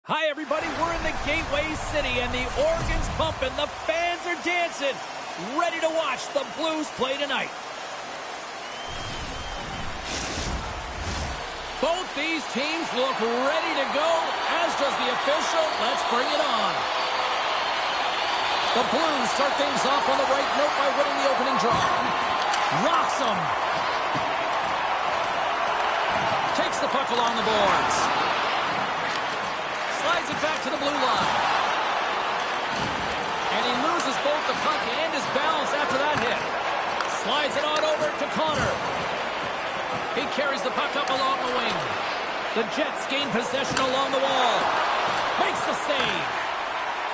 Hi, everybody. We're in the Gateway City, and the organ's pumping. The fans are dancing, ready to watch the Blues play tonight. Both these teams look ready to go, as does the official. Let's bring it on. The Blues start things off on the right note by winning the opening draw. Rocks them. Takes the puck along the boards. Slides it back to the blue line. And he loses both the puck and his balance after that hit. Slides it on over to Connor. He carries the puck up along the wing. The Jets gain possession along the wall. Makes the save.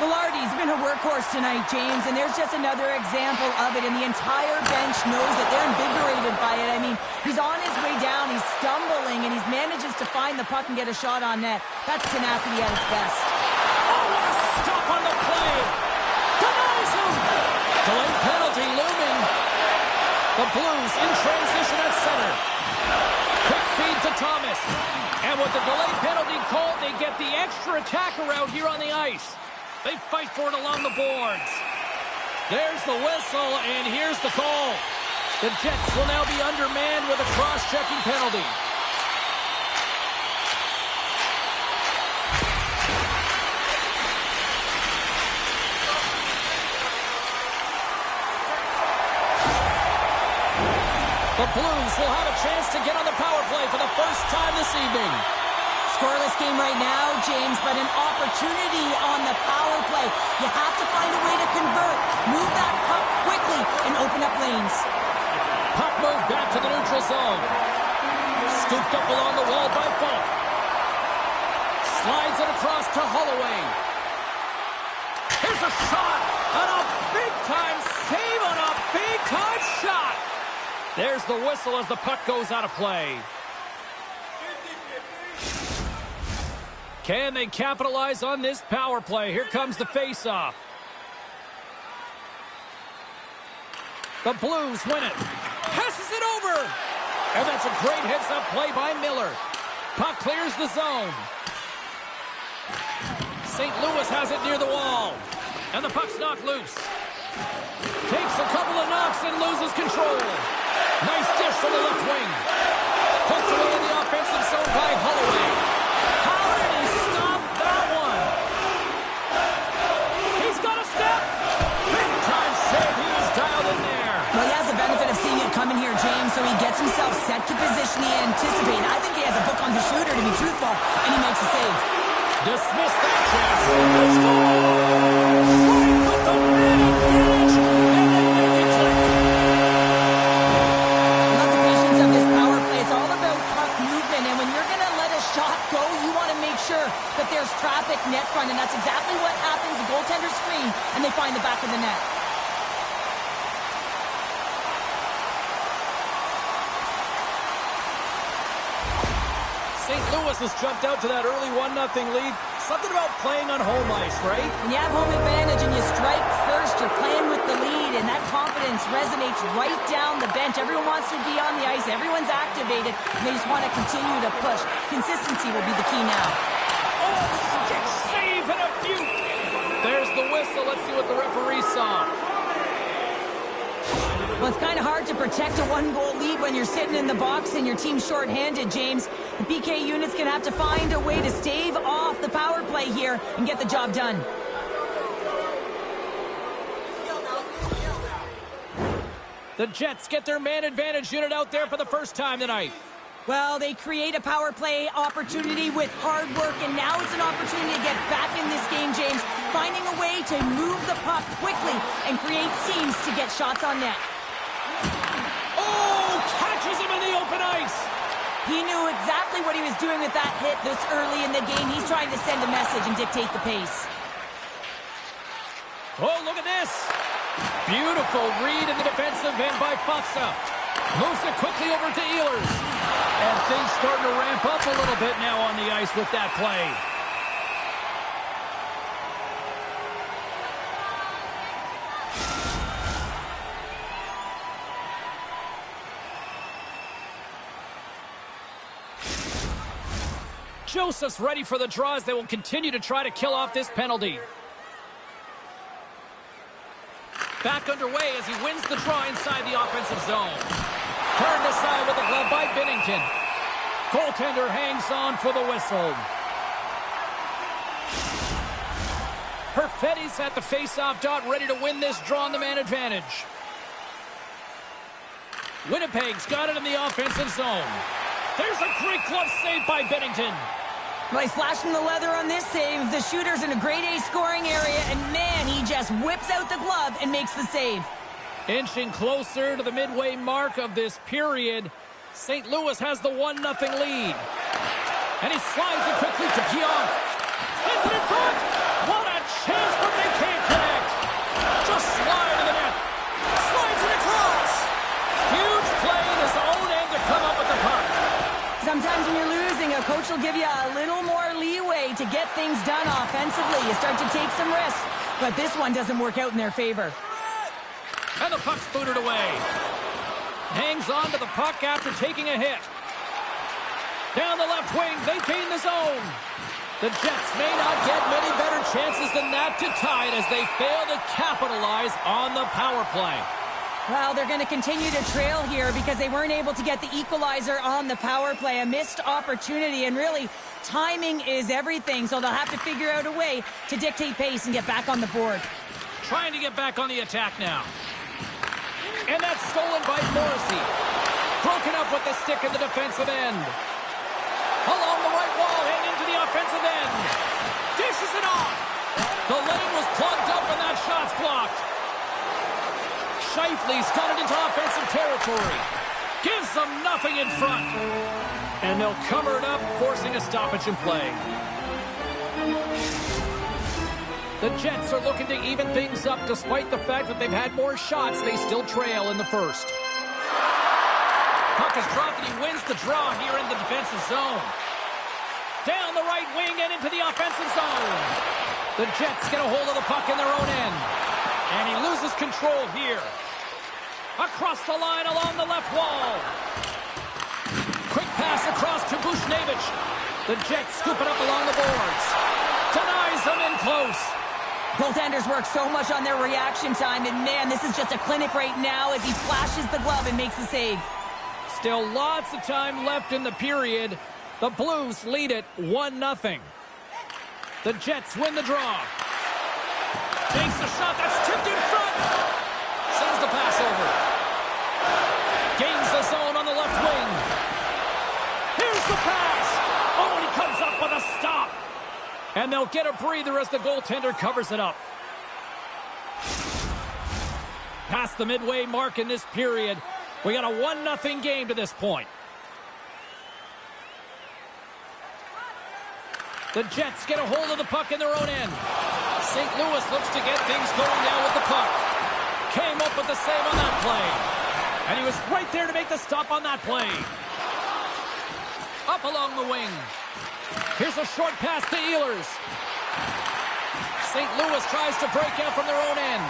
Velarde's been a workhorse tonight, James, and there's just another example of it, and the entire bench knows that they're invigorated by it. I mean, he's on his way down, he's stumbling, and he manages to find the puck and get a shot on net. That's tenacity at its best. Oh, what a stop on the play! Denies him! Delayed penalty looming. The Blues in transition at center. Quick feed to Thomas. And with the delayed penalty called, they get the extra attacker out here on the ice. They fight for it along the boards. There's the whistle, and here's the call. The Jets will now be undermanned with a cross-checking penalty. The Blues will have a chance to get on the power play for the first time this evening. Scoreless game right now, James, but an opportunity on the power play. You have to find a way to convert. Move that puck quickly and open up lanes. Puck moved back to the neutral zone. Scooped up along the wall by Falk. Slides it across to Holloway. Here's a shot on a big-time save on a big-time shot. There's the whistle as the puck goes out of play. Can they capitalize on this power play? Here comes the face-off. The Blues win it. Passes it over. And that's a great heads-up play by Miller. Puck clears the zone. St. Louis has it near the wall. And the puck's knocked loose. Takes a couple of knocks and loses control. Nice dish from the left wing. Poked away in the offensive zone by Holloway. How did he stop that one? He's got a step. Big time save. He was dialed in there. Well, he has the benefit of seeing it coming here, James, so he gets himself set to position he anticipated. I think he has a book on the shooter, to be truthful, and he makes a save. Dismiss that chance. Let's go. Right with the man advantage. And they make it click. Love the patience of this power play. It's all about puck movement, and when you're going to let a shot go, you want to make sure that there's traffic net front, and that's exactly what happens. The goaltender screen, and they find the back of the net. St. Louis has jumped out to that early 1-0 lead. Something about playing on home ice, right? When you have home advantage and you strike first, you're playing with the lead, and that confidence resonates right down the bench. Everyone wants to be on the ice. Everyone's activated, and they just want to continue to push. Consistency will be the key now. Oh, stick save and a beaut. There's the whistle. Let's see what the referee saw. Well, it's kind of hard to protect a one-goal lead when you're sitting in the box and your team's shorthanded, James. The PK unit's going to have to find a way to stave off the power play here and get the job done. The Jets get their man advantage unit out there for the first time tonight. Well, they create a power play opportunity with hard work, and now it's an opportunity to get back in this game, James. Finding a way to move the puck quickly and create seams to get shots on net. Oh, catches him in the open ice. He knew exactly what he was doing with that hit this early in the game. He's trying to send a message and dictate the pace. Oh, look at this. Beautiful read in the defensive end by Faksa. Moves it quickly over to Ehlers. And things starting to ramp up a little bit now on the ice with that play. Joseph's ready for the draw as they will continue to try to kill off this penalty. Back underway as he wins the draw inside the offensive zone. Turned aside with a glove by Binnington. Goaltender hangs on for the whistle. Perfetti's at the face-off dot, ready to win this draw on the man advantage. Winnipeg's got it in the offensive zone. There's a great glove save by Binnington. Well, he's flashing the leather on this save. The shooter's in a grade A scoring area, and man, he just whips out the glove and makes the save. Inching closer to the midway mark of this period. St. Louis has the 1-0 lead. And he slides it quickly to Keon. Sends it in front. What a chance, but they can't connect. Just slide to the net. Slides it across. Huge play in his own end to come up with the puck. Sometimes when you're losing, a coach will give you a little more leeway to get things done offensively. You start to take some risks, but this one doesn't work out in their favor. And the puck's booted away. Hangs on to the puck after taking a hit. Down the left wing, they gain the zone. The Jets may not get many better chances than that to tie it as they fail to capitalize on the power play. Well, they're going to continue to trail here because they weren't able to get the equalizer on the power play. A missed opportunity, and really, timing is everything, so they'll have to figure out a way to dictate pace and get back on the board. Trying to get back on the attack now. And that's stolen by Morrissey. Broken up with the stick in the defensive end. Along the right wall, heading into the offensive end. Dishes it off. The lane was plugged up and that shot's blocked. Scheifele's got it into offensive territory. Gives them nothing in front. And they'll cover it up, forcing a stoppage in play. The Jets are looking to even things up despite the fact that they've had more shots. They still trail in the first. Puck is dropped and he wins the draw here in the defensive zone. Down the right wing and into the offensive zone. The Jets get a hold of the puck in their own end. And he loses control here. Across the line along the left wall. Quick pass across to Bushnevich. The Jets scoop it up along the boards. Denies them in close. Goaltenders work so much on their reaction time, and man, this is just a clinic right now as he flashes the glove and makes the save. Still lots of time left in the period. The Blues lead it 1-0. The Jets win the draw. Takes the shot that's tipped in front. Sends the pass over. Gains the zone on the left wing. Here's the pass. Oh, and he comes up with a stop. And they'll get a breather as the goaltender covers it up. Past the midway mark in this period. We got a 1-0 game to this point. The Jets get a hold of the puck in their own end. St. Louis looks to get things going now with the puck. Came up with the save on that play. And he was right there to make the stop on that play. Up along the wing. Here's a short pass to Ehlers. St. Louis tries to break out from their own end.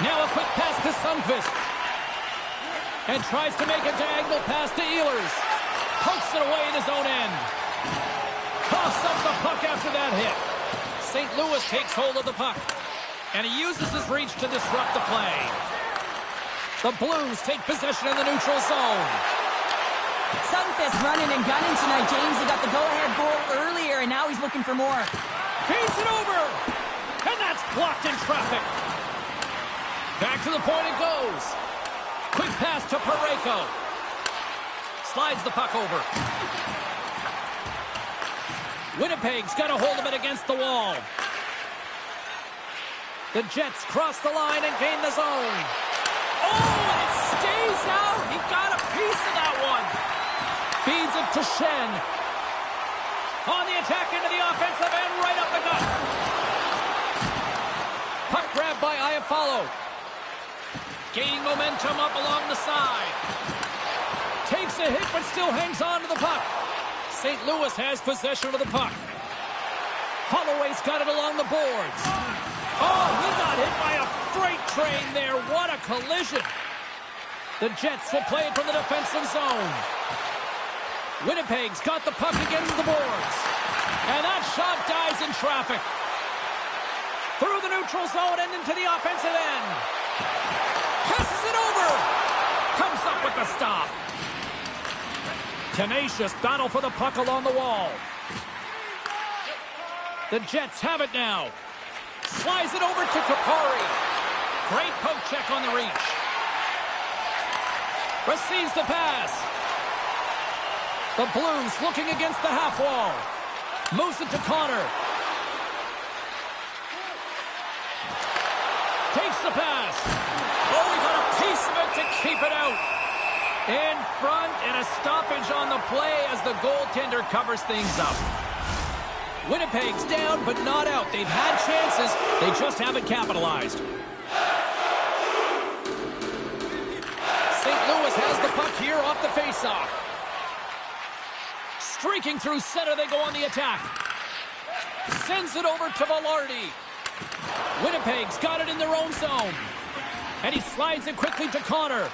Now a quick pass to Sundqvist. And tries to make a diagonal pass to Ehlers. Pokes it away in his own end. Coughs up the puck after that hit. St. Louis takes hold of the puck. And he uses his reach to disrupt the play. The Blues take possession in the neutral zone. Sundqvist running and gunning tonight, James. He got the go-ahead goal earlier, and now he's looking for more. Feeds it over. And that's blocked in traffic. Back to the point it goes. Quick pass to Parayko. Slides the puck over. Winnipeg's got a hold of it against the wall. The Jets cross the line and gain the zone. Oh, and it stays out. He got a piece of that one. Feeds it to Shen. On the attack into the offensive end, right up the gut. Puck grabbed by Iafallo. Gaining momentum up along the side. Takes a hit, but still hangs on to the puck. St. Louis has possession of the puck. Holloway's got it along the boards. Oh, he got hit by a freight train there. What a collision. The Jets will play it from the defensive zone. Winnipeg's got the puck against the boards. And that shot dies in traffic. Through the neutral zone and into the offensive end. Passes it over. Comes up with the stop. Tenacious battle for the puck along the wall. The Jets have it now. Slides it over to Kapari. Great poke check on the reach. Receives the pass. The Blues looking against the half wall. Moves it to Connor. Takes the pass. Oh, he got a piece of it to keep it out. In front, and a stoppage on the play as the goaltender covers things up. Winnipeg's down, but not out. They've had chances. They just haven't capitalized. St. Louis has the puck here off the faceoff. Streaking through center, they go on the attack. Sends it over to Velarde. Winnipeg's got it in their own zone. And he slides it quickly to Connor.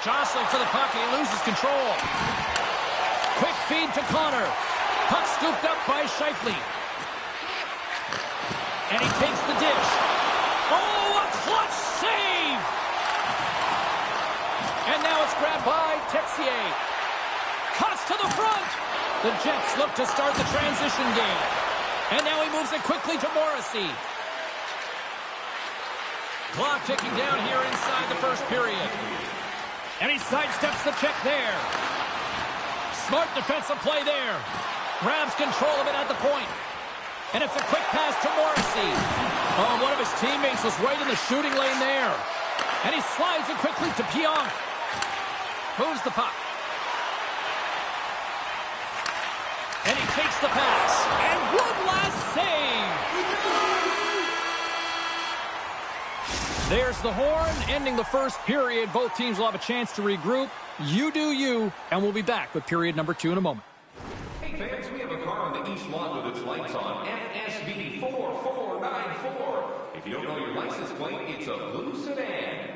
Jostling for the puck, and he loses control. Quick feed to Connor. Puck scooped up by Scheifele. And he takes the dish. Oh, a clutch save! And now it's grabbed by Texier. Cuts to the front. The Jets look to start the transition game. And now he moves it quickly to Morrissey. Clock ticking down here inside the first period. And he sidesteps the check there. Smart defensive play there. Grabs control of it at the point. And it's a quick pass to Morrissey. Oh, one of his teammates was right in the shooting lane there. And he slides it quickly to Pionk. Moves the puck. And he takes the pass. And one last save. There's the horn, ending the first period. Both teams will have a chance to regroup. You do you, and we'll be back with period number 2 in a moment. Hey fans, we have a car on the east lot with its lights on. FSV 4494. If you don't know your license plate, it's a blue sedan.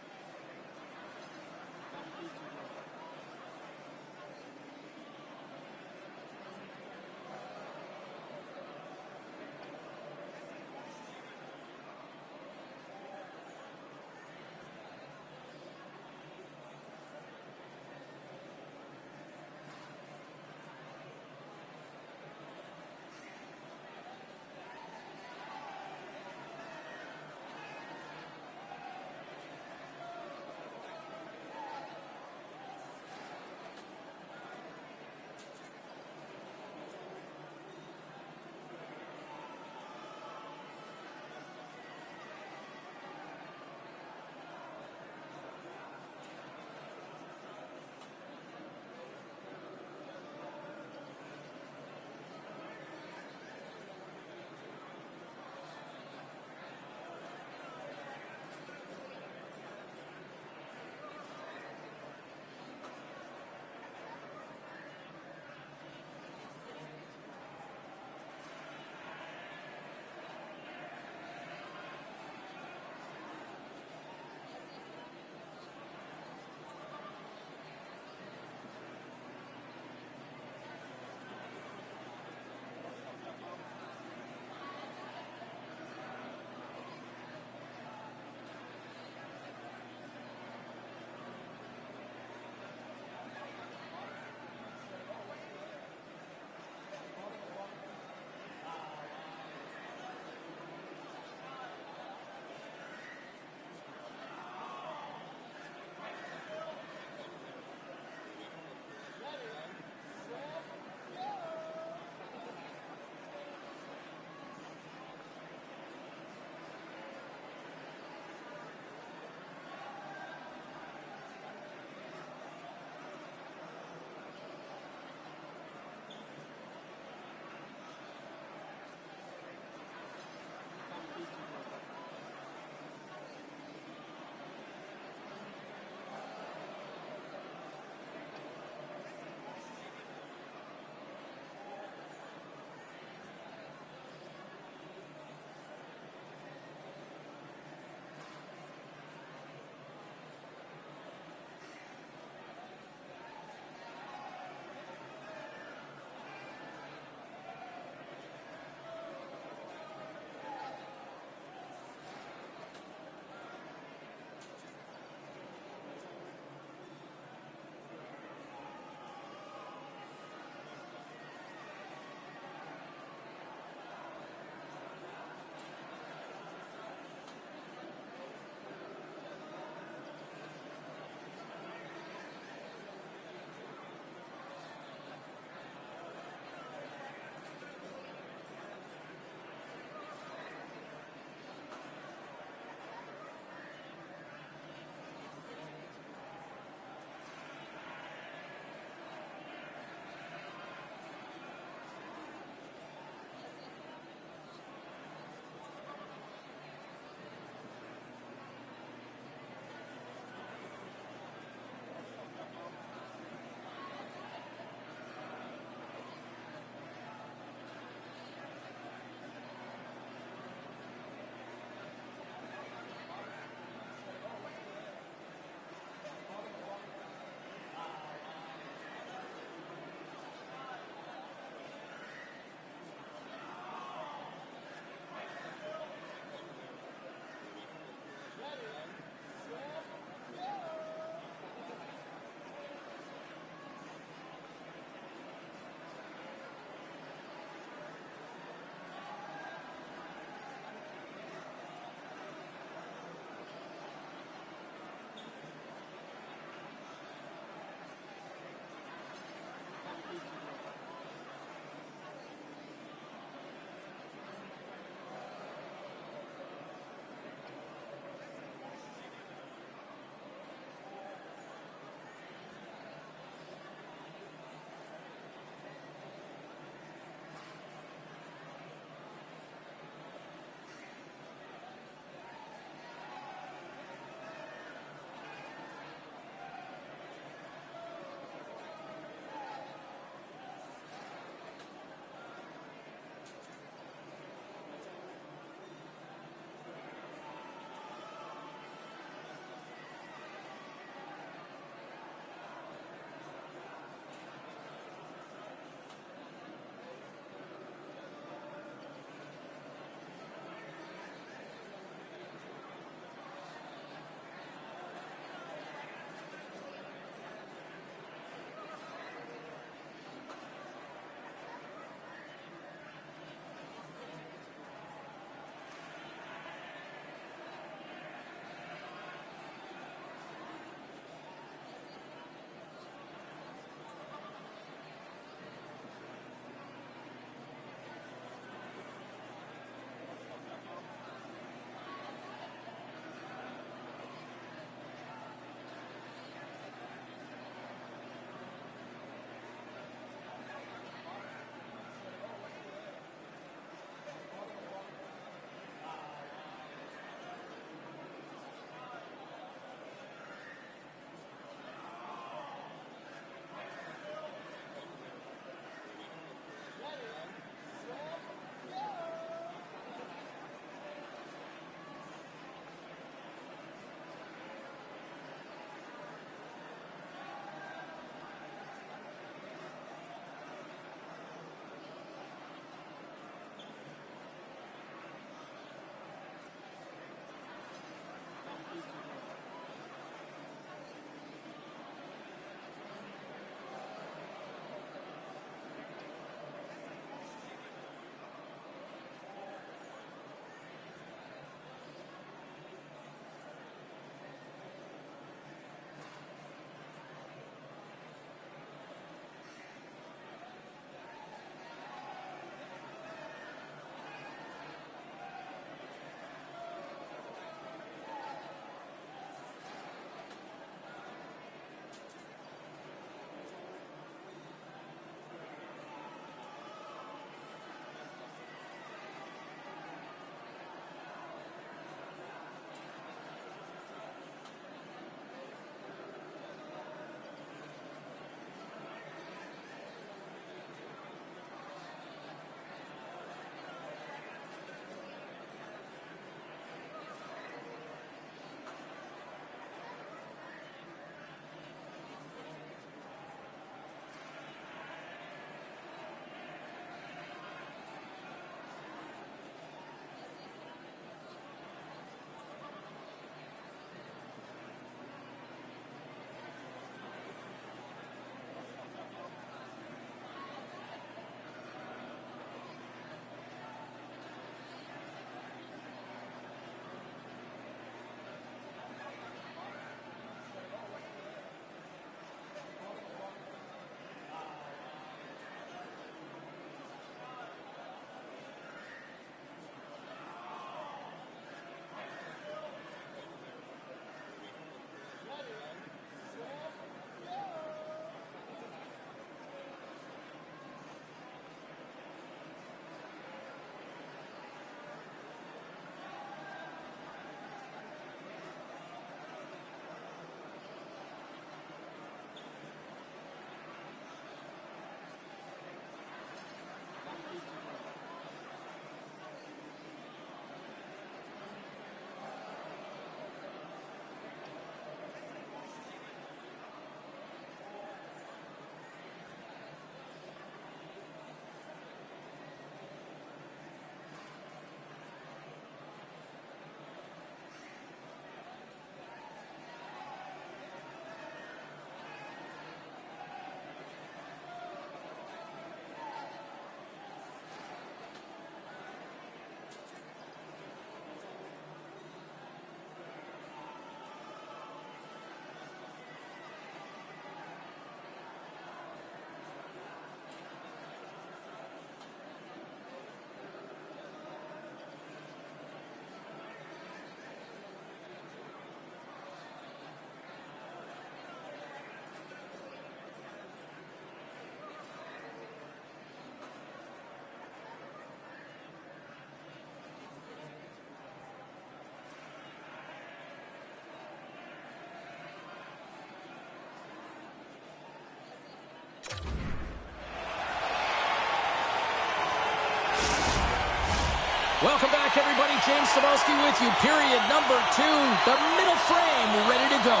Welcome back, everybody. James Cebulski with you. Period number 2. The middle frame ready to go.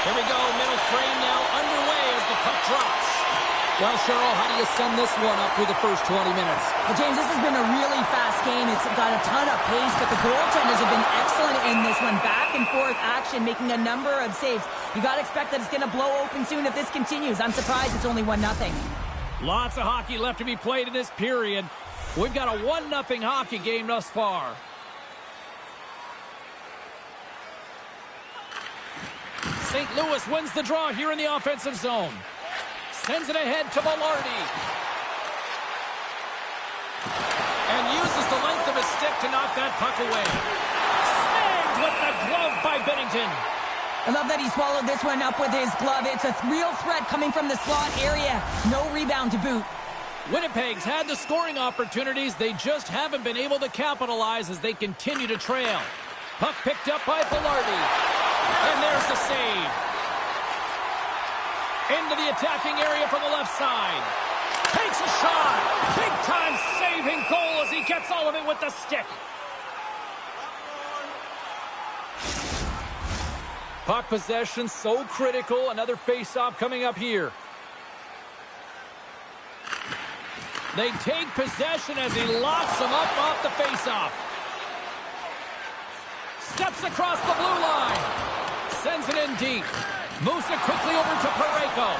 Here we go. Middle frame now underway as the puck drops. Well, Cheryl, how do you sum this one up through the first 20 minutes? Well, James, this has been a really fast game. It's got a ton of pace, but the goaltenders have been excellent in this one. Back and forth action, making a number of saves. You got to expect that it's going to blow open soon if this continues. I'm surprised it's only 1-0. Lots of hockey left to be played in this period. We've got a 1-0 hockey game thus far. St. Louis wins the draw here in the offensive zone. Sends it ahead to Velarde. And uses the length of his stick to knock that puck away. Snagged with the glove by Bennington. I love that he swallowed this one up with his glove. It's a real threat coming from the slot area. No rebound to boot. Winnipeg's had the scoring opportunities. They just haven't been able to capitalize as they continue to trail. Puck picked up by Velarde. And there's the save. Into the attacking area from the left side. Takes a shot. Big time saving goal as he gets all of it with the stick. Puck possession so critical. Another face-off coming up here. They take possession as he locks them up off the face-off. Steps across the blue line. Sends it in deep. Moves it quickly over to Parayko.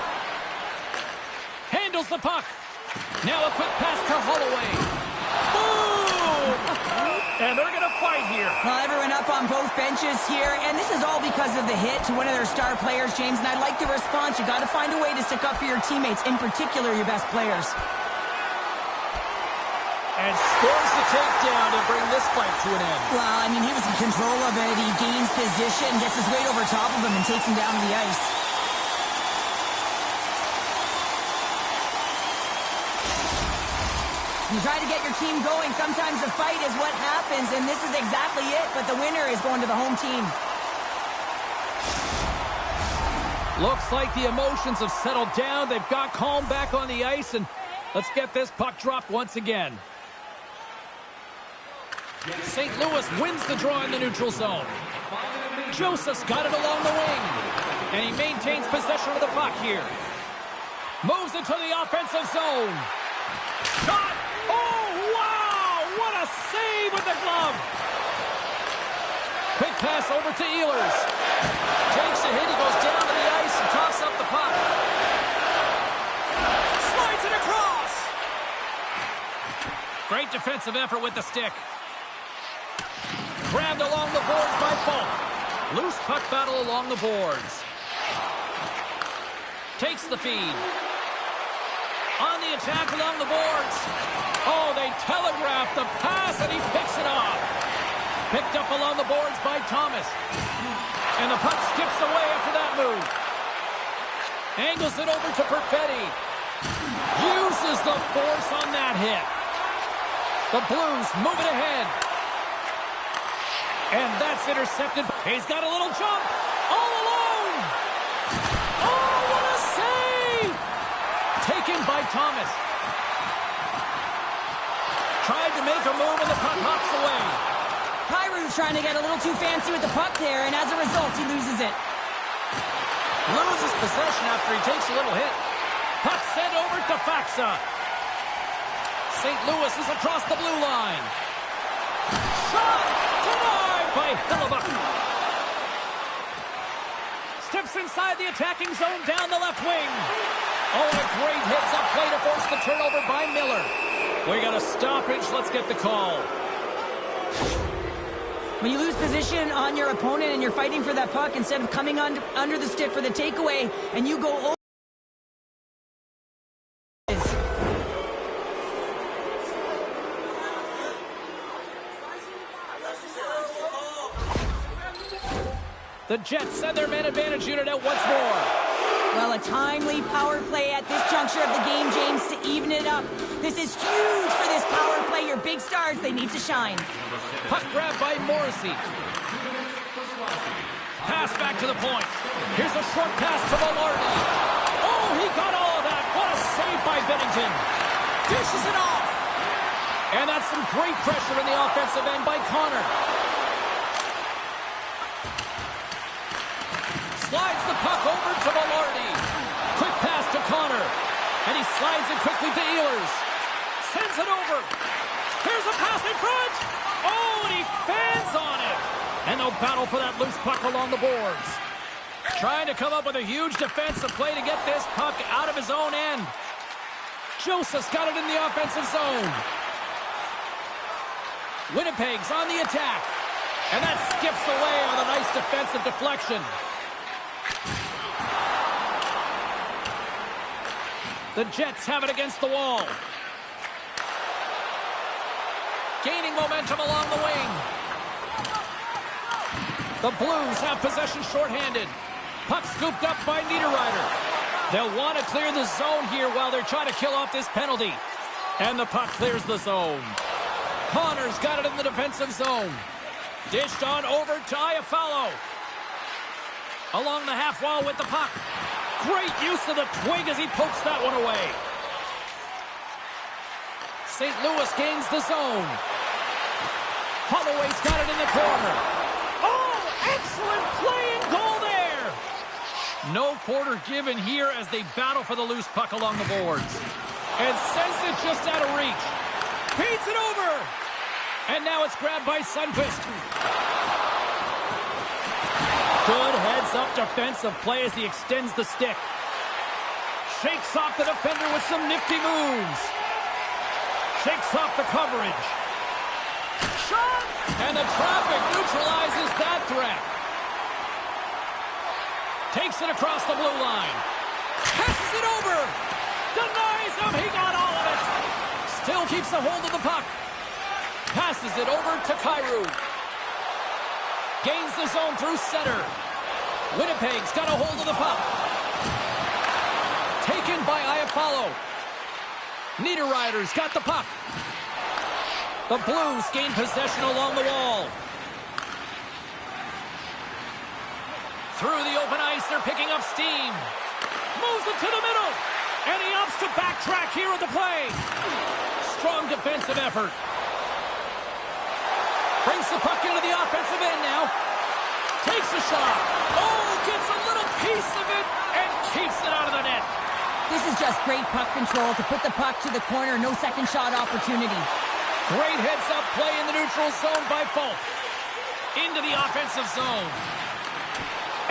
Handles the puck. Now a quick pass to Holloway. Boom! And they're going to fight here. Well, everyone up on both benches here, and this is all because of the hit to one of their star players, James, and I like the response. You got to find a way to stick up for your teammates, in particular your best players. And scores the takedown to bring this fight to an end. Well, I mean, he was in control of it. He gains position, gets his weight over top of him, and takes him down to the ice. You try to get your team going. Sometimes a fight is what happens, and this is exactly it. But the winner is going to the home team. Looks like the emotions have settled down. They've got calm back on the ice, and let's get this puck dropped once again. St. Louis wins the draw in the neutral zone. Joseph's got it along the wing. And he maintains possession of the puck here. Moves into the offensive zone. Shot! Oh, wow! What a save with the glove! Quick pass over to Ehlers. Takes a hit. He goes down to the ice and tosses up the puck. Slides it across! Great defensive effort with the stick. Grabbed along the boards by Falk. Loose puck battle along the boards. Takes the feed. On the attack along the boards. Oh, they telegraphed the pass, and he picks it off. Picked up along the boards by Thomas. And the puck skips away after that move. Angles it over to Perfetti. Uses the force on that hit. The Blues move it ahead. And that's intercepted. He's got a little jump. All alone. Oh, what a save! Taken by Thomas. Tried to make a move and the puck hops away. Pyrou's trying to get a little too fancy with the puck there, and as a result, he loses it. Loses possession after he takes a little hit. Puck sent over to Faxa. St. Louis is across the blue line. Shot! Denied by Hellebuyck. Steps inside the attacking zone down the left wing. Oh, a great hits up play to force the turnover by Miller. We got a stoppage. Let's get the call. When you lose position on your opponent and you're fighting for that puck, instead of coming under the stick for the takeaway, and you go over. The Jets send their man advantage unit out once more. Well, a timely power play at this juncture of the game, James, to even it up. This is huge for this power play. Your big stars, they need to shine. Puck grab by Morrissey. Pass back to the point. Here's a short pass to Velarde. Oh, Oh, he got all of that. What a save by Bennington. Dishes it off. And that's some great pressure in the offensive end by Connor. Slides the puck over to Velarde. Quick pass to Connor. And he slides it quickly to Ehlers. Sends it over. Here's a pass in front. Oh, and he fans on it. And they'll battle for that loose puck along the boards. Trying to come up with a huge defensive play to get this puck out of his own end. Joseph's got it in the offensive zone. Winnipeg's on the attack. And that skips away on a nice defensive deflection. The Jets have it against the wall. Gaining momentum along the wing. The Blues have possession shorthanded. Puck scooped up by Niederreiter. They'll want to clear the zone here while they're trying to kill off this penalty. And the puck clears the zone. Connor's got it in the defensive zone. Dished on over to Iafallo. Along the half wall with the puck. Great use of the twig as he pokes that one away. St. Louis gains the zone. Holloway's got it in the corner. Oh, excellent play and goal there. No quarter given here as they battle for the loose puck along the boards. And sends it just out of reach. Feeds it over. And now it's grabbed by Sundqvist. Good heads-up defensive play as he extends the stick. Shakes off the defender with some nifty moves. Shakes off the coverage. Shot! And the traffic neutralizes that threat. Takes it across the blue line. Passes it over. Denies him. He got all of it. Still keeps a hold of the puck. Passes it over to Kyrou. Gains the zone through center. Winnipeg's got a hold of the puck. Taken by Iafallo. Niederreiter's got the puck. The Blues gain possession along the wall. Through the open ice, they're picking up steam. Moves it to the middle. And he opts to backtrack here at the play. Strong defensive effort. Brings the puck into the offensive end now. Takes a shot. Oh, gets a little piece of it and keeps it out of the net. This is just great puck control to put the puck to the corner. No second shot opportunity. Great heads-up play in the neutral zone by Folk. Into the offensive zone.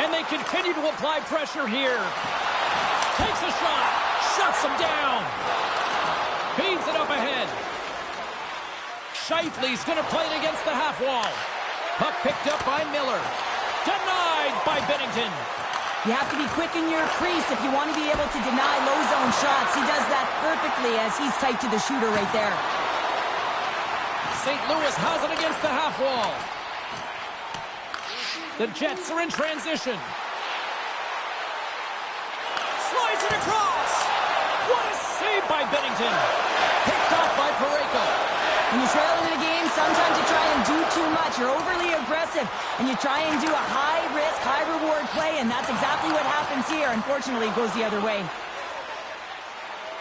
And they continue to apply pressure here. Takes a shot. Shuts him down. Feeds it up ahead. Scheifele's going to play it against the half wall. Puck picked up by Miller. Denied by Bennington. You have to be quick in your crease if you want to be able to deny low zone shots. He does that perfectly as he's tight to the shooter right there. St. Louis has it against the half wall. The Jets are in transition. Slides it across. What a save by Bennington. Picked off by Parayko. When you trail in a game, sometimes you try and do too much. You're overly aggressive, and you try and do a high-risk, high-reward play, and that's exactly what happens here. Unfortunately, it goes the other way.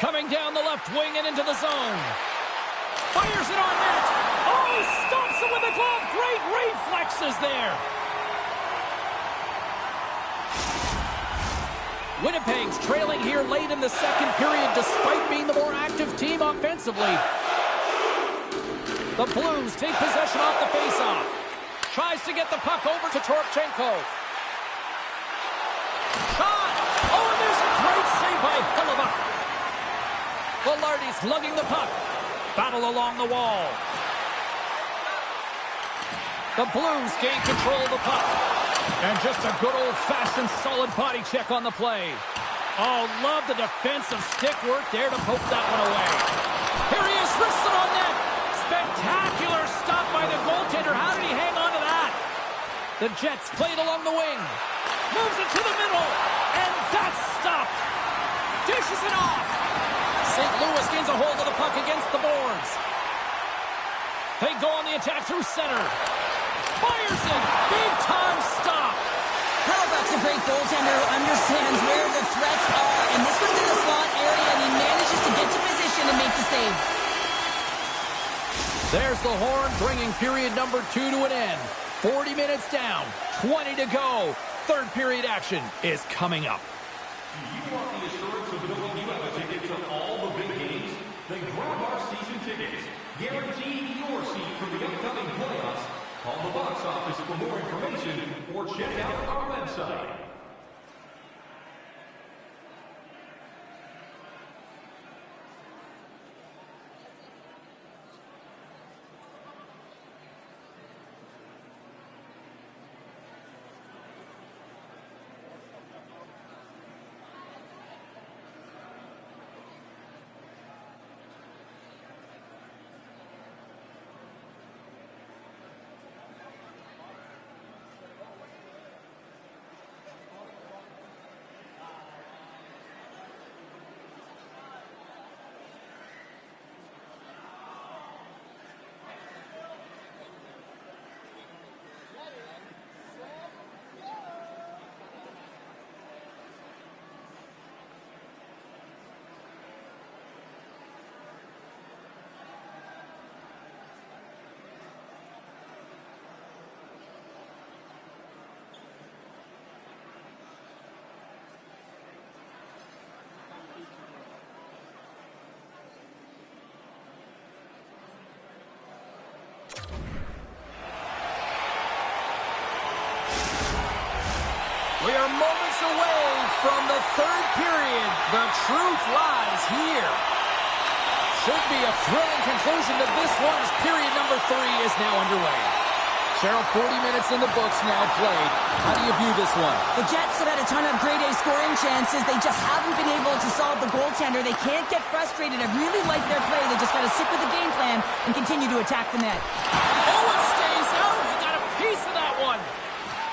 Coming down the left wing and into the zone. Fires it on net. Oh, stops it with the glove. Great reflexes there. Winnipeg's trailing here late in the second period despite being the more active team offensively. The Blues take possession off the faceoff. Tries to get the puck over to Toropchenko. Shot! Oh, and there's a great save by Hellebuyck. Velarde's lugging the puck. Battle along the wall. The Blues gain control of the puck. And just a good old-fashioned solid body check on the play. Oh, love the defensive stick work there to poke that one away. Here he is, wrists it on net. Spectacular stop by the goaltender. How did he hang on to that? The Jets played along the wing. Moves it to the middle. And that's stopped. Dishes it off. St. Louis gains a hold of the puck against the boards. They go on the attack through center. Fires it. Big time stop. Hellebuyck's a great goaltender who understands where the threats are, and this one's in the slot area, and he manages to get to position and make the save. There's the horn, bringing period number 2 to an end. 40 minutes down, 20 to go. Third period action is coming up. You want the assurance of knowing you have a ticket to all the big games? Then grab our season tickets. Guarantee your seat for the upcoming playoffs. Call the box office for more information or check out our website. We are moments away from the third period. The truth lies here. Should be a thrilling conclusion to this one as period number 3 is now underway. Cheryl, 40 minutes in the books now played. How do you view this one? The Jets have had a ton of grade A scoring chances. They just haven't been able to solve the goaltender. They can't get frustrated. I really like their play. They just got to stick with the game plan and continue to attack the net. Oh, it stays out. He got a piece of that one.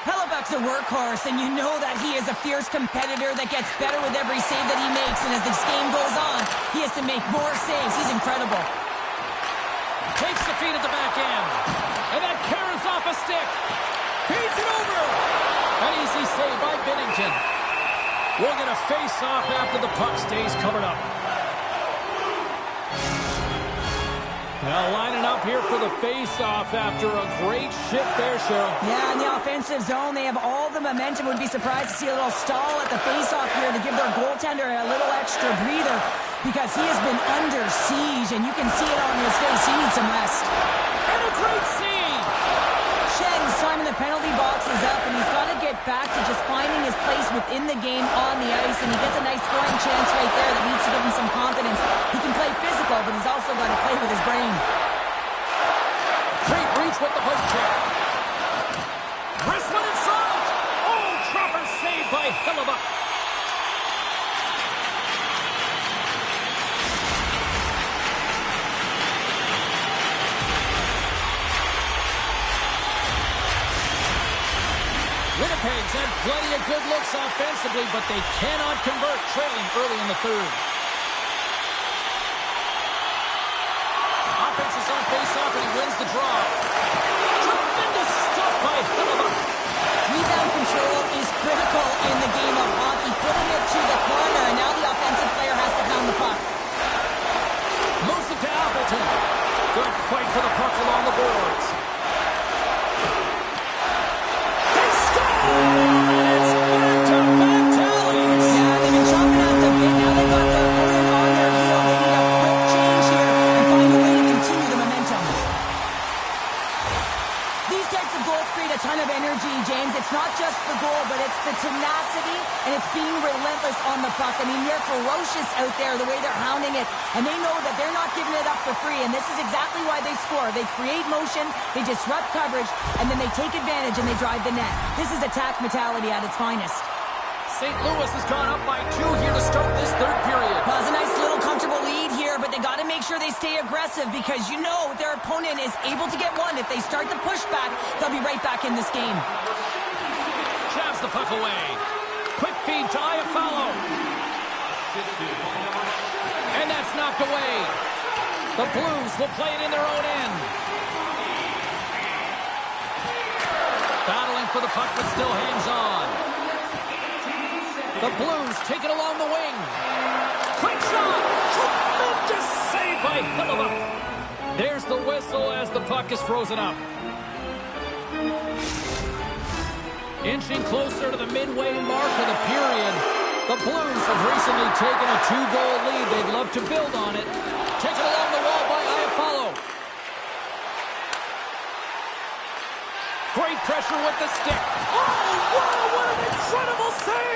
Hellebuck's a workhorse, and you know that he is a fierce competitor that gets better with every save that he makes. And as this game goes on, he has to make more saves. He's incredible. Takes the feed at the back end. And that carries off a stick. Feeds it over. An easy save by Binnington. We're going to face off after the puck stays covered up. Now lining up here for the face-off after a great shift there, Cheryl. Yeah, in the offensive zone, they have all the momentum. Would be surprised to see a little stall at the face-off here to give their goaltender a little extra breather because he has been under siege, and you can see it on his face. He needs some rest. And a great save! Schen's time in the penalty box is up, and he's got to get back to just finding his place within the game on the ice, and he gets a nice scoring chance right there that needs to give him some confidence. He can play physical, but he's also got to play with his brain. Great reach with the hook check. Wristlet in front! Oh, proper save by Hellebuck. Winnipeg's had plenty of good looks offensively, but they cannot convert, trailing early in the third. Offense is on face-off, and he wins the draw. Tremendous stop by Hellebuck. Rebound control is critical in the game of hockey, putting it to the corner, and now the offensive player has to pound the puck. Moves it to Appleton. Good fight for the puck along the boards. It's not just the goal, but it's the tenacity, and it's being relentless on the puck. I mean, they're ferocious out there, the way they're hounding it, and they know that they're not giving it up for free, and this is exactly why they score. They create motion, they disrupt coverage, and then they take advantage and they drive the net. This is attack mentality at its finest. St. Louis has gone up by 2 here to start this third period. Well, it's a nice little comfortable lead here, but they got to make sure they stay aggressive because you know their opponent is able to get one. If they start the pushback, they'll be right back in this game. Jabs the puck away. Quick feed to Iafallo. And that's knocked away. The Blues will play it in their own end. Battling for the puck, but still hangs on. The Blues take it along the wing. Quick shot! Tremendous save by Hellebuyck. There's the whistle as the puck is frozen up. Inching closer to the midway mark of the period. The Blues have recently taken a 2-goal lead. They'd love to build on it. Taken along the wall by Iafallo. Great pressure with the stick. Oh, wow, what an incredible save!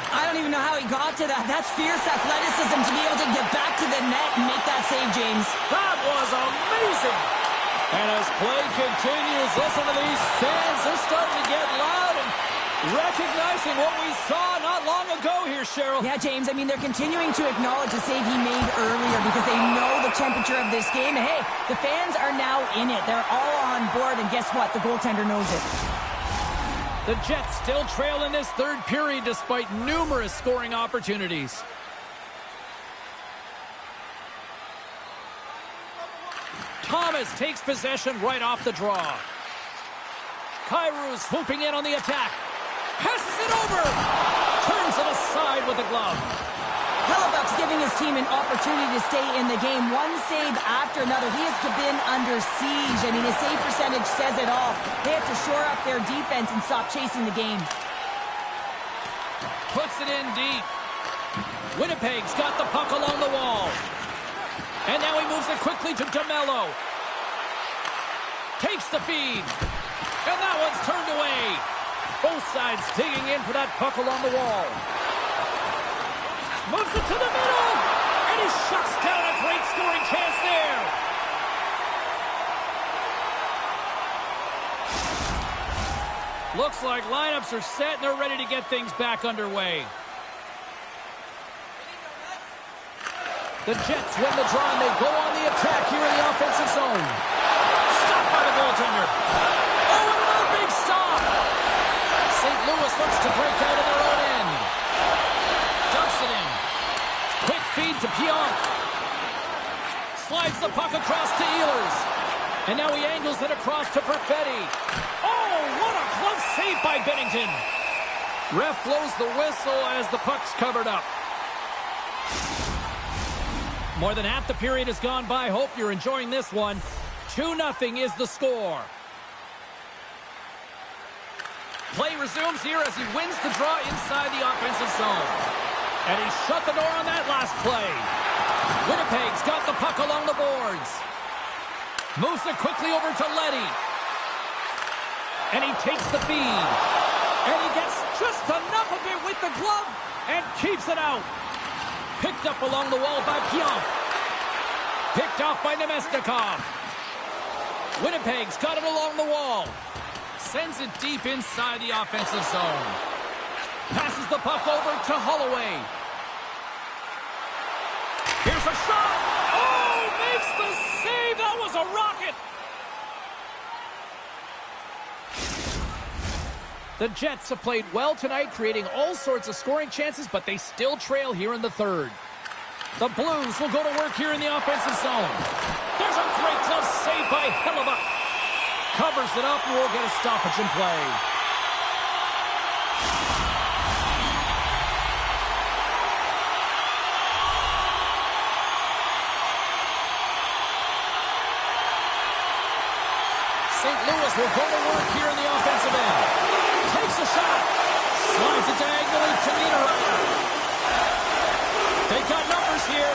I don't even know how he got to that. That's fierce athleticism to be able to get back to the net and make that save, James. That was amazing! And as play continues, listen to these fans. They're starting to get loud and recognizing what we saw not long ago here, Cheryl. Yeah, James, I mean, they're continuing to acknowledge the save he made earlier because they know the temperature of this game. And hey, the fans are now in it. They're all on board, and guess what? The goaltender knows it. The Jets still trail in this third period despite numerous scoring opportunities. Thomas takes possession right off the draw. Kyrou swooping in on the attack. Passes it over. Turns it aside with the glove. Hellebuyck's giving his team an opportunity to stay in the game. One save after another. He has been under siege. I mean, his save percentage says it all. They have to shore up their defense and stop chasing the game. Puts it in deep. Winnipeg's got the puck along the wall. And now he moves it quickly to DeMello. Takes the feed. And that one's turned away. Both sides digging in for that puck along the wall. Moves it to the middle. And he shuts down a great scoring chance there. Looks like lineups are set and they're ready to get things back underway. The Jets win the draw and they go on the attack here in the offensive zone. Stopped by the goaltender. Oh, and another big stop. St. Louis looks to break out of their own end. Dumps it in. Quick feed to Pionk. Slides the puck across to Ehlers. And now he angles it across to Perfetti. Oh, what a close save by Bennington. Ref blows the whistle as the puck's covered up. More than half the period has gone by. Hope you're enjoying this one. 2-0 is the score. Play resumes here as he wins the draw inside the offensive zone. And he shut the door on that last play. Winnipeg's got the puck along the boards. Moves it quickly over to Leddy. And he takes the feed. And he gets just enough of it with the glove and keeps it out. Picked up along the wall by Pionk. Picked off by Nemesnikov. Winnipeg's got it along the wall. Sends it deep inside the offensive zone. Passes the puck over to Holloway. Here's a shot. Oh, makes the save. That was a rocket. The Jets have played well tonight, creating all sorts of scoring chances, but they still trail here in the third. The Blues will go to work here in the offensive zone. There's a great glove save by Hellebuyck. Covers it up and we'll get a stoppage in play. St. Louis will go to work here in the offensive end. Takes a shot. Slides it diagonally to Niederreiter. They got numbers here.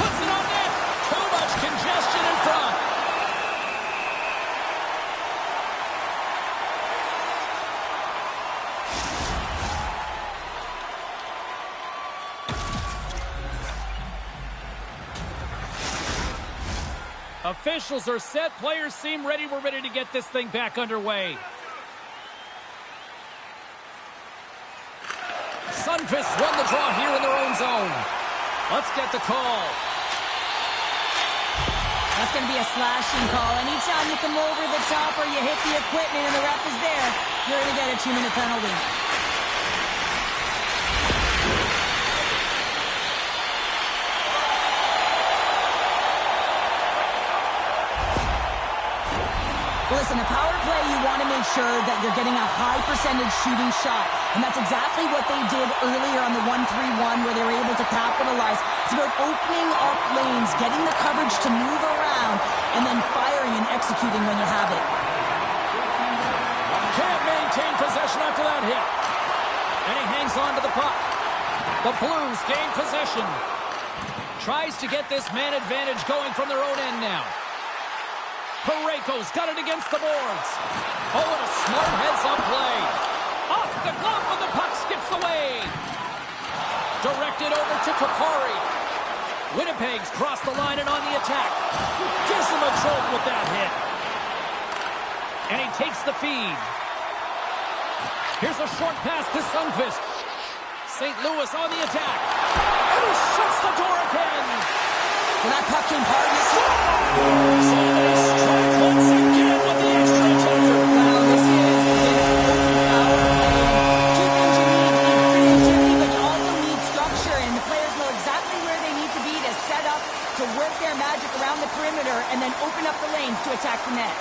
Puts it on net. Too much congestion in front. Officials are set. Players seem ready. We're ready to get this thing back underway. Sunfist won the draw here in their own zone. Let's get the call. That's going to be a slashing call. Anytime you come over the top or you hit the equipment and the ref is there, you're going to get a 2-minute penalty. Listen, a power play, you want to make sure that you're getting a high percentage shooting shot. And that's exactly what they did earlier on the 1-3-1 where they were able to capitalize. It's about opening up lanes, getting the coverage to move around, and then firing and executing when you have it. Can't maintain possession after that hit. And he hangs on to the puck. The Blues gain possession. Tries to get this man advantage going from their own end now. Parayko's got it against the boards. Oh, and a smart heads-up play. Off the glove when the puck skips away. Directed over to Kakari. Winnipeg's crossed the line and on the attack. Gives him a jolt with that hit. And he takes the feed. Here's a short pass to Sundqvist. St. Louis on the attack. And he shuts the door again. Well, that puck came hard. So they strike once again with the extra tender. Wow, this is an power play. Two things you need creativity, but you also need structure, and the players know exactly where they need to be to set up, to work their magic around the perimeter, and then open up the lanes to attack the net.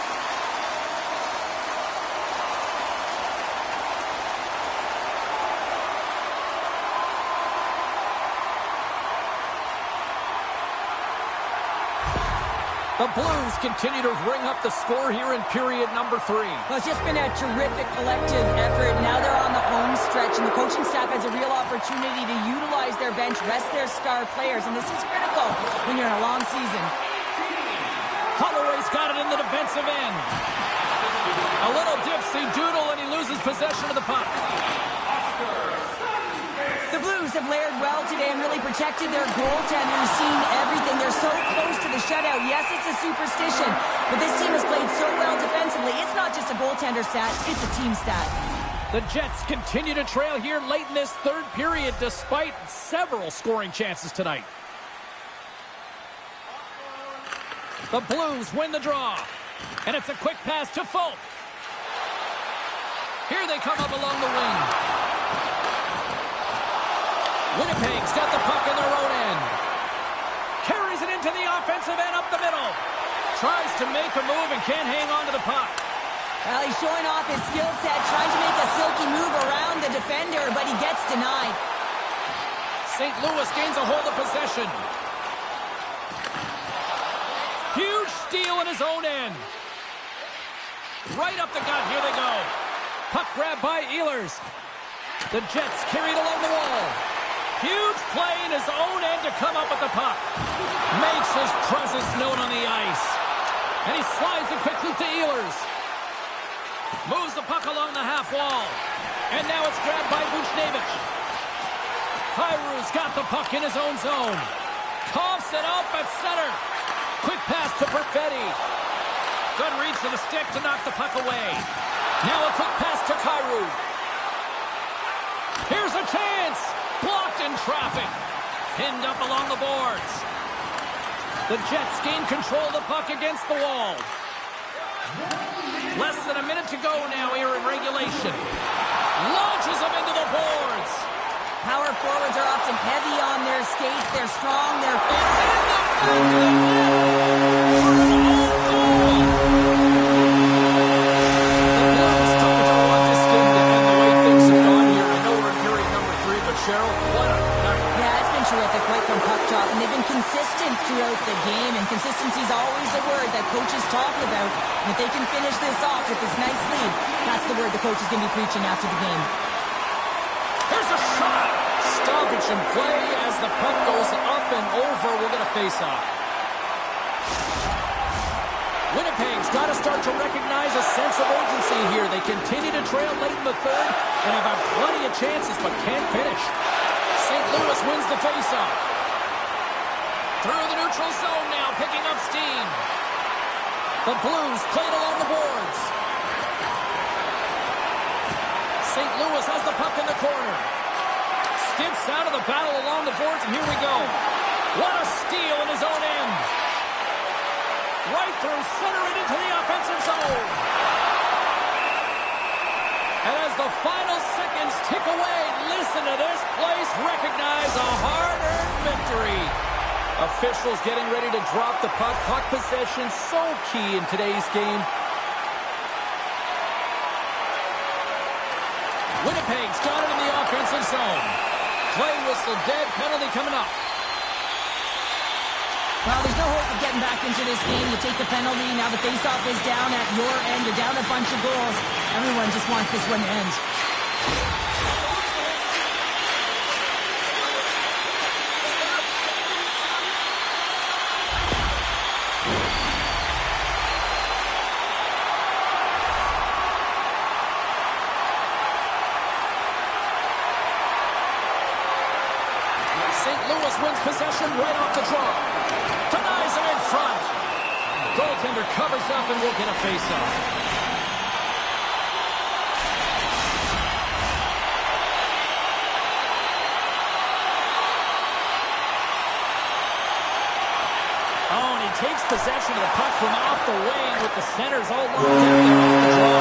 The Blues continue to ring up the score here in period number 3. Well, it's just been a terrific collective effort. Now they're on the home stretch, and the coaching staff has a real opportunity to utilize their bench, rest their star players, and this is critical when you're in a long season. Holloway's got it in the defensive end. A little dipsy doodle, and he loses possession of the puck. The Blues have layered well today and really protected their goaltender, who's seen everything. They're so close to the shutout. Yes, it's a superstition, but this team has played so well defensively. It's not just a goaltender stat, it's a team stat. The Jets continue to trail here late in this third period despite several scoring chances tonight. The Blues win the draw, and it's a quick pass to Folk. Here they come up along the wing. Winnipeg's got the puck in their own end. Carries it into the offensive end up the middle. Tries to make a move and can't hang on to the puck. Well, he's showing off his skill set, trying to make a silky move around the defender, but he gets denied. St. Louis gains a hold of possession. Huge steal in his own end. Right up the gut. Here they go. Puck grab by Ehlers. The Jets carried along the wall. Huge play in his own end to come up with the puck. Makes his presence known on the ice. And he slides it quickly to Ehlers. Moves the puck along the half wall. And now it's grabbed by Buchnevich. Kyrou's got the puck in his own zone. Coughs it up at center. Quick pass to Perfetti. Good reach for the stick to knock the puck away. Now a quick pass to Kyrou. Here's a chance. Blocked in traffic. Pinned up along the boards. The Jets gain control of the puck against the wall. Less than a minute to go now here in regulation. Launches them into the boards. Power forwards are often heavy on their skates. They're strong. They're It's in the back of the net. For an own goal. The Blues coming to want this game to end the way things have gone here. I know we're in period number 3, but Cheryl, what a night. Yeah, it's been terrific right from puck drop, and they've been consistent throughout the game, and consistency is always a word that coaches talk about. And if they can finish this off with this nice lead, that's the word the coach is going to be preaching after the game. Here's a shot. Stoppage in play as the puck goes up and over. We'll get a face-off. Winnipeg's got to start to recognize a sense of urgency here. They continue to trail late in the third and have had plenty of chances but can't finish. St. Louis wins the face-off. Through the neutral zone now, picking up steam. The Blues played along the boards. St. Louis has the puck in the corner. Skips out of the battle along the boards, and here we go. What a steal in his own end. Right through center and into the offensive zone. And as the final seconds tick away, listen to this place recognize a hard-earned victory. Officials getting ready to drop the puck. Puck possession so key in today's game. Winnipeg's got it in the offensive offensive zone. Play whistle dead. Penalty coming up. Well, there's no hope of getting back into this game. You take the penalty. Now the faceoff is down at your end. You're down a bunch of goals. Everyone just wants this one to end. St. Louis wins possession right off the draw. Denies him in front. Goaltender covers up and will get a face-off. Oh, and he takes possession of the puck from off the wing with the centers all locked in there off the draw.